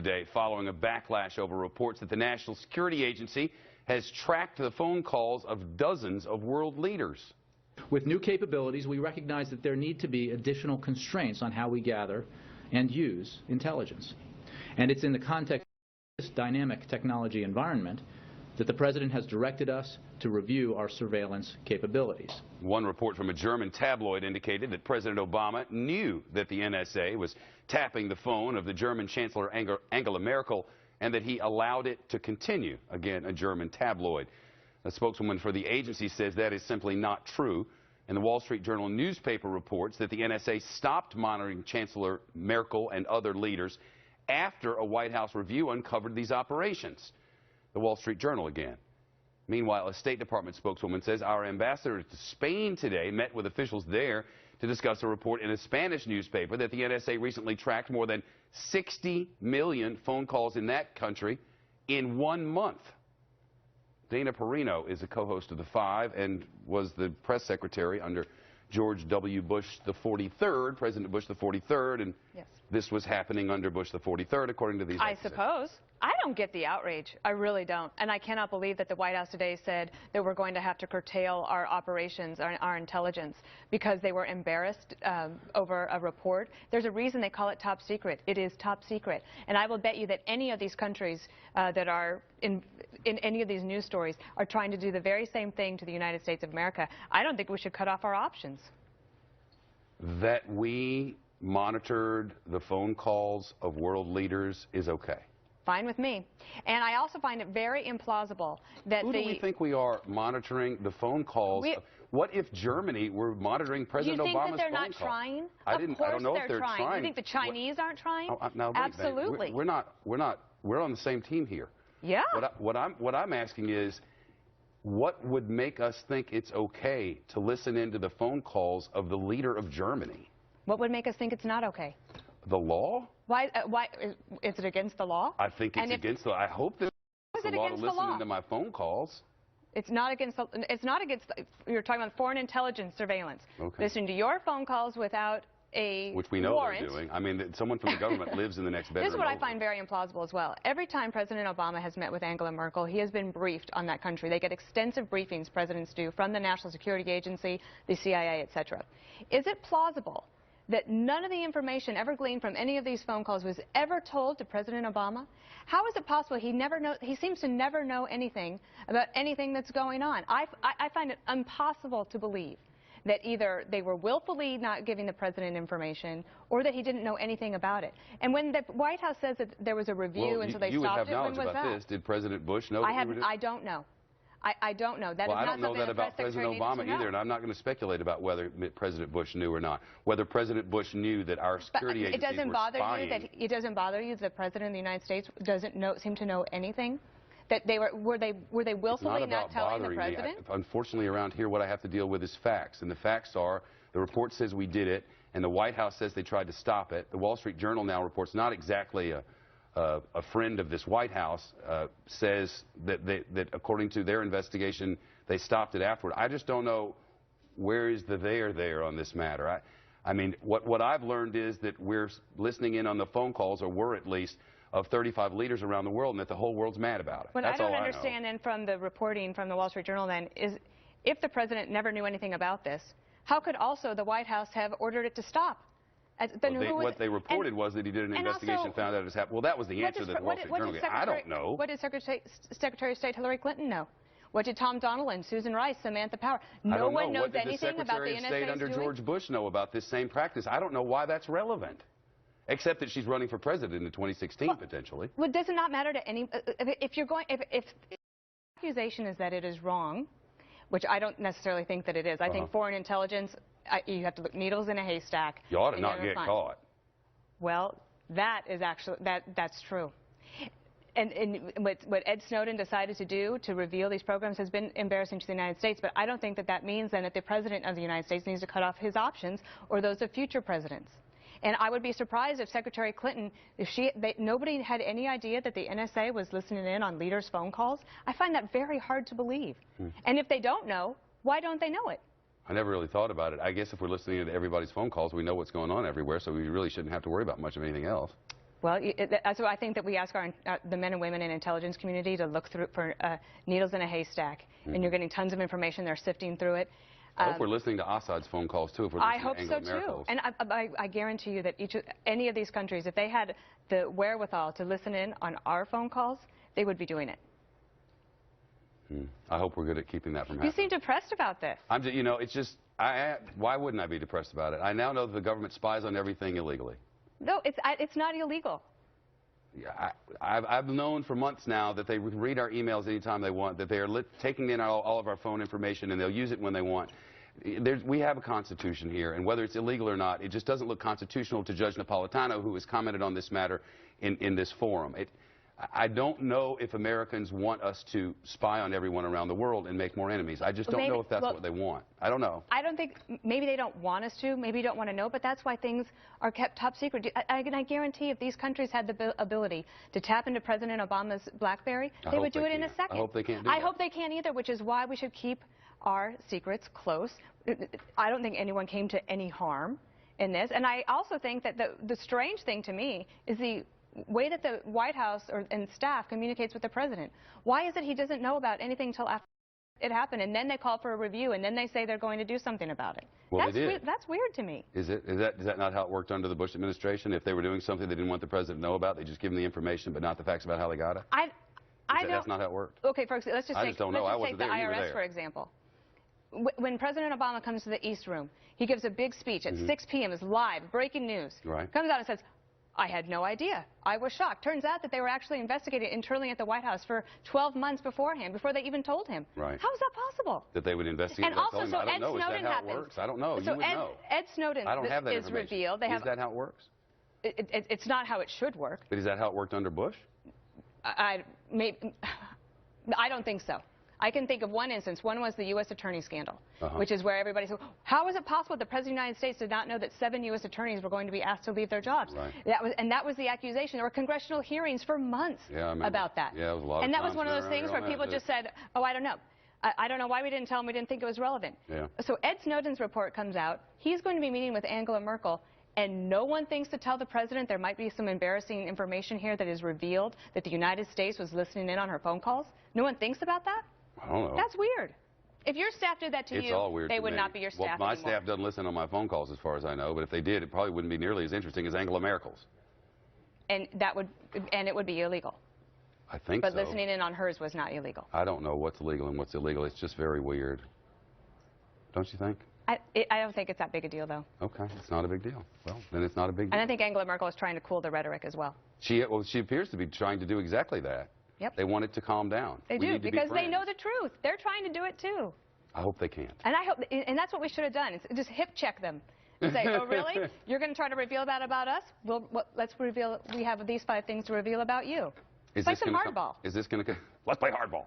today following a backlash over reports that the National Security Agency has tracked the phone calls of dozens of world leaders. With new capabilities, we recognize that there need to be additional constraints on how we gather and use intelligence. And it's in the context of this dynamic technology environment that the President has directed us to review our surveillance capabilities. One report from a German tabloid indicated that President Obama knew that the NSA was tapping the phone of the German Chancellor Angela Merkel and that he allowed it to continue. Again, a German tabloid. A spokeswoman for the agency says that is simply not true. And the Wall Street Journal newspaper reports that the NSA stopped monitoring Chancellor Merkel and other leaders after a White House review uncovered these operations. The Wall Street Journal again. Meanwhile, a State Department spokeswoman says our ambassador to Spain today met with officials there to discuss a report in a Spanish newspaper that the NSA recently tracked more than 60 million phone calls in that country in 1 month. Dana Perino is a co-host of The Five and was the press secretary under George W. Bush the 43rd, President Bush the 43rd, and yes, this was happening under Bush the 43rd, according to these. I suppose. I don't get the outrage. I really don't. And I cannot believe that the White House today said that we're going to have to curtail our operations, our intelligence, because they were embarrassed over a report. There's a reason they call it top secret. It is top secret. And I will bet you that any of these countries that are in any of these news stories are trying to do the very same thing to the United States of America. I don't think we should cut off our options. That we monitored the phone calls of world leaders is okay. Fine with me. And I also find it very implausible that Who do we think we are monitoring the phone calls? What if Germany were monitoring President Obama's phone calls? Do you think that they're not trying? I don't know if they're trying. You think the Chinese aren't trying? Now, absolutely. We're on the same team here. Yeah. What I'm asking is, what would make us think it's okay to listen into the phone calls of the leader of Germany? What would make us think it's not okay? The law? Why is it against the law? I think it's against the law. I hope that it's the law to listen into my phone calls. It's not against the, you're talking about foreign intelligence surveillance. Okay. Listen to your phone calls without a which we know warrant. They're doing. I mean, someone from the government lives in the next bedroom. This is what over. I find very implausible as well. Every time President Obama has met with Angela Merkel, he has been briefed on that country. They get extensive briefings, presidents do, from the National Security Agency, the CIA, etc. Is it plausible that none of the information ever gleaned from any of these phone calls was ever told to President Obama? How is it possible he seems to never know anything about anything that's going on? I find it impossible to believe that either they were willfully not giving the president information or that he didn't know anything about it. And when the White House says that there was a review and so they stopped it, when was that? You would have knowledge about this. Did President Bush know? I don't know. I don't know. Well, I don't know that about President Obama either, and I'm not going to speculate about whether President Bush knew or not. Whether President Bush knew that our security agencies were spying. It doesn't bother you that the President of the United States doesn't seem to know anything? That they were they willfully not telling the President? Unfortunately, around here, what I have to deal with is facts, and the facts are the report says we did it, and the White House says they tried to stop it. The Wall Street Journal now reports not exactly a friend of this White House says that according to their investigation, they stopped it afterward. I just don't know where is the there on this matter. I mean, what I've learned is that we're listening in on the phone calls, or were at least, of 35 leaders around the world, and that the whole world's mad about it. What I don't understand then from the reporting from the Wall Street Journal then is if the President never knew anything about this, how could also the White House have ordered it to stop? What they reported was that he did an investigation, found out it was happened. Well, that was the answer that the Wall Street Journal gave. I don't know. What did Secretary of State Hillary Clinton know? What did Tom Donilon, Susan Rice, Samantha Power? No one knows anything about the NSA. What did the Secretary of State under George Bush know about this same practice? I don't know why that's relevant. Except that she's running for president in 2016, potentially. Well, does it not matter to any? If the accusation is that it is wrong, which I don't necessarily think that it is. I think foreign intelligence, you have to look needles in a haystack. You ought to not get caught. Well, that is actually that's true. And what Ed Snowden decided to do to reveal these programs has been embarrassing to the United States. But I don't think that means then that the President of the United States needs to cut off his options or those of future presidents. And I would be surprised if Secretary Clinton, nobody had any idea that the NSA was listening in on leaders' phone calls. I find that very hard to believe. And if they don't know, why don't they know it? I never really thought about it. I guess if we're listening to everybody's phone calls, we know what's going on everywhere, so we really shouldn't have to worry about much of anything else. Well, that's what I think that we ask the men and women in intelligence community to look through for needles in a haystack, and you're getting tons of information. They're sifting through it. I hope we're listening to Assad's phone calls too. If we're listening to Angela Merkel's. I hope so too. And I guarantee you that any of these countries, if they had the wherewithal to listen in on our phone calls, they would be doing it. I hope we're good at keeping that from happening. You seem depressed about this. I'm just, you know, it's just, why wouldn't I be depressed about it? I now know that the government spies on everything illegally. No, it's not illegal. Yeah, I've known for months now that they read our emails anytime they want, that they are taking in all of our phone information, and they'll use it when they want. We have a constitution here, and whether it's illegal or not, it just doesn't look constitutional to Judge Napolitano, who has commented on this matter in this forum. I don't know if Americans want us to spy on everyone around the world and make more enemies. I just don't know if that's what they want. I don't know. I don't think, maybe they don't want us to, maybe you don't want to know, but that's why things are kept top secret. I guarantee if these countries had the ability to tap into President Obama's BlackBerry, they would do it in a second. I hope they can't do that. I hope they can't either, which is why we should keep our secrets close. I don't think anyone came to any harm in this. And I also think that the strange thing to me is the way that the White House and staff communicates with the president. Why is it he doesn't know about anything until after it happened, and then they call for a review, and then they say they're going to do something about it? Well, that's weird to me. Is that not how it worked under the Bush administration? If they were doing something they didn't want the president to know about, they just give him the information, but not the facts about how they got it? That's not how it worked. Okay, let's just take the IRS, for example. When President Obama comes to the East Room, he gives a big speech at 6 p.m. It's live, breaking news. Right. Comes out and says, I had no idea. I was shocked. Turns out that they were actually investigating internally at the White House for 12 months beforehand, before they even told him. Right. How is that possible? That they would investigate? And also, so I don't know. Ed Snowden is that how it works? I don't know. So you would know. Ed Snowden I don't have that is revealed. Is that how it works? It's not how it should work. But is that how it worked under Bush? I don't think so. I can think of one instance. One was the U.S. attorney scandal, which is where everybody said, how is it possible that the President of the United States did not know that 7 U.S. attorneys were going to be asked to leave their jobs? Right. That was the accusation. There were congressional hearings for months about that. Yeah, it was a lot and of that was one of those things where people just said, oh, I don't know. I don't know why we didn't tell him. We didn't think it was relevant. Yeah. So Ed Snowden's report comes out. He's going to be meeting with Angela Merkel, and no one thinks to tell the president there might be some embarrassing information here that is revealed that the United States was listening in on her phone calls. No one thinks about that? I don't know. That's weird. If your staff did that to you, they would not be your staff my anymore. Staff doesn't listen on my phone calls, as far as I know. But if they did, it probably wouldn't be nearly as interesting as Angela Merkel's. And it would be illegal. I think so. But listening in on hers was not illegal. I don't know what's legal and what's illegal. It's just very weird. Don't you think? I don't think it's that big a deal, though. Okay, it's not a big deal. Well, then it's not a big deal. And I think Angela Merkel is trying to cool the rhetoric as well. She appears to be trying to do exactly that. Yep. They want it to calm down. They do, because they know the truth. They're trying to do it, too. I hope they can't. And that's what we should have done. Is just hip check them. Say, oh, really? You're going to try to reveal that about us? Well, let's reveal. We have these 5 things to reveal about you. Play some hardball. Is this going to... Let's play hardball.